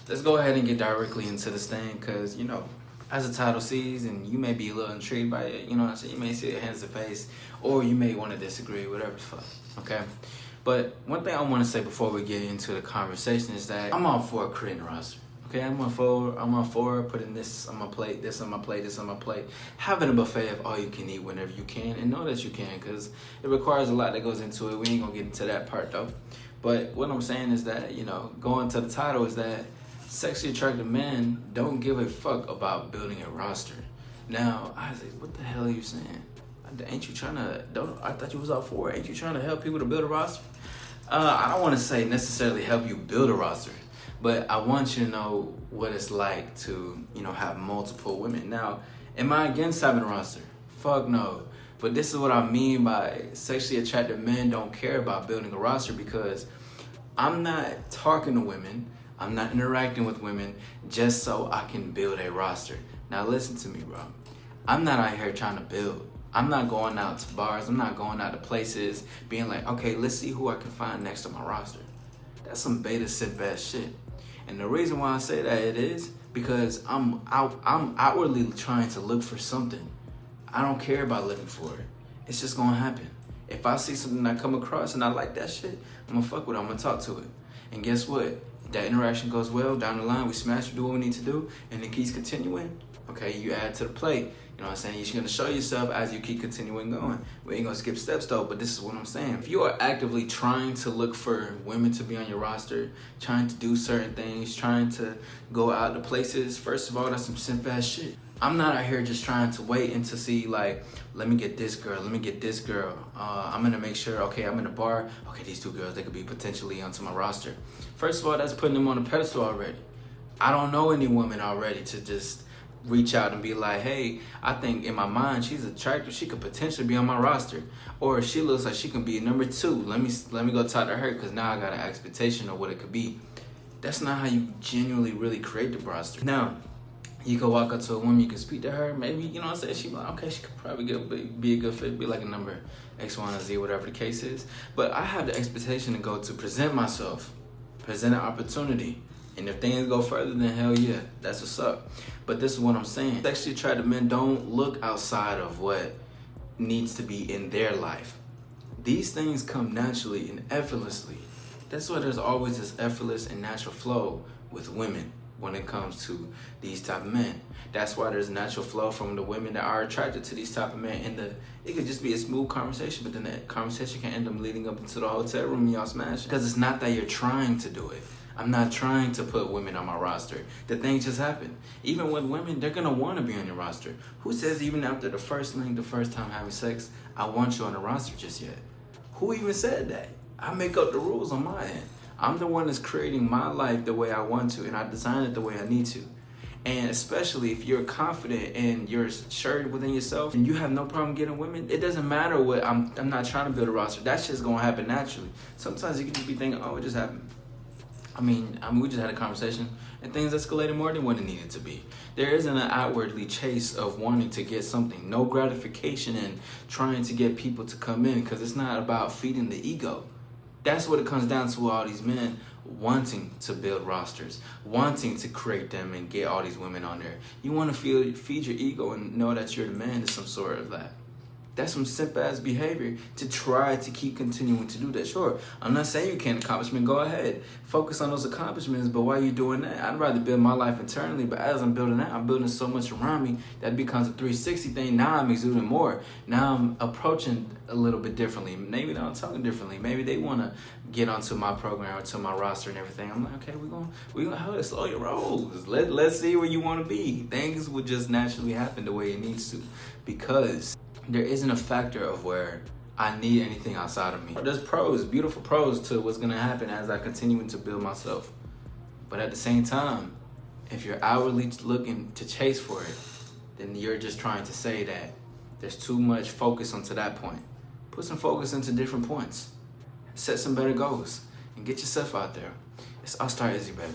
let's go ahead and get directly into this thing, because, as the title sees, and you may be a little intrigued by it, you know what I'm saying? You may see it hands to face, or you may want to disagree, whatever the fuck, okay? But one thing I want to say before we get into the conversation is that I'm all for creating a roster. Okay, I'm all for putting this on my plate, this on my plate, this on my plate. Having a buffet of all you can eat whenever you can, and know that you can, because it requires a lot that goes into it. We ain't gonna get into that part though. But what I'm saying is that, going to the title is that sexually attractive men don't give a fuck about building a roster. Now, Isaac, what the hell are you saying? Ain't you trying to, I thought you was all for it. Ain't you trying to help people to build a roster? I don't want to say necessarily help you build a roster, but I want you to know what it's like to, have multiple women. Now, am I against having a roster? Fuck no. But this is what I mean by sexually attractive men don't care about building a roster, because I'm not talking to women, I'm not interacting with women just so I can build a roster. Now listen to me, bro. I'm not out here trying to build. I'm not going out to bars, I'm not going out to places being like, okay, let's see who I can find next to my roster. That's some beta simp ass shit. And the reason why I say that it is because I'm outwardly trying to look for something. I don't care about looking for it. It's just gonna happen. If I see something I come across and I like that shit, I'm gonna fuck with it, I'm gonna talk to it. And guess what? That interaction goes well, down the line, we smash, we do what we need to do, and it keeps continuing. Okay, you add to the plate. You know what I'm saying? You're gonna show yourself as you keep continuing going. We ain't gonna skip steps though, but this is what I'm saying. If you are actively trying to look for women to be on your roster, trying to do certain things, trying to go out to places, first of all, that's some simp ass shit. I'm not out here just trying to wait and to see like, let me get this girl, let me get this girl. I'm gonna make sure, okay, I'm in a bar, okay, these two girls, they could be potentially onto my roster. First of all, that's putting them on a pedestal already. I don't know any woman already to just reach out and be like, hey, I think in my mind she's attractive, she could potentially be on my roster, or she looks like she can be number 2. Let me go talk to her, because now I got an expectation of what it could be. That's not how you genuinely really create the roster. Now, you could walk up to a woman, you can speak to her, maybe, you know what I'm saying, she like, okay, she could probably be a good fit, be like a number X, Y, and Z, whatever the case is. But I have the expectation to go to present myself, present an opportunity. And if things go further, then hell yeah, that's what's up. But this is what I'm saying. Sexually attractive men don't look outside of what needs to be in their life. These things come naturally and effortlessly. That's why there's always this effortless and natural flow with women when it comes to these type of men. That's why there's natural flow from the women that are attracted to these type of men. And it could just be a smooth conversation, but then that conversation can end up leading up into the hotel room and y'all smash. Because it's not that you're trying to do it. I'm not trying to put women on my roster. The thing just happened. Even with women, they're gonna wanna be on your roster. Who says even after the first link, the first time having sex, I want you on the roster just yet? Who even said that? I make up the rules on my end. I'm the one that's creating my life the way I want to, and I design it the way I need to. And especially if you're confident and you're assured within yourself and you have no problem getting women, it doesn't matter what, I'm not trying to build a roster. That's just gonna happen naturally. Sometimes you can just be thinking, oh, it just happened. I mean, we just had a conversation and things escalated more than what it needed to be. There isn't an outwardly chase of wanting to get something. No gratification in trying to get people to come in, because it's not about feeding the ego. That's what it comes down to, all these men wanting to build rosters, wanting to create them and get all these women on there. You want to feed your ego and know that you're the man to some sort of that. That's some simp ass behavior to try to keep continuing to do that. Sure, I'm not saying you can't accomplish them. Go ahead, focus on those accomplishments. But while you're doing that, I'd rather build my life internally. But as I'm building that, I'm building so much around me that it becomes a 360 thing. Now I'm exuding more. Now I'm approaching a little bit differently. Maybe I'm talking differently. Maybe they want to get onto my program or to my roster and everything. I'm like, okay, we're gonna have to slow your rolls. Let's see where you want to be. Things will just naturally happen the way it needs to, because there isn't a factor of where I need anything outside of me. There's pros, beautiful pros to what's gonna happen as I continue to build myself. But at the same time, if you're outwardly looking to chase for it, then you're just trying to say that there's too much focus onto that point. Put some focus into different points. Set some better goals and get yourself out there. It's AllStar Izzy, baby.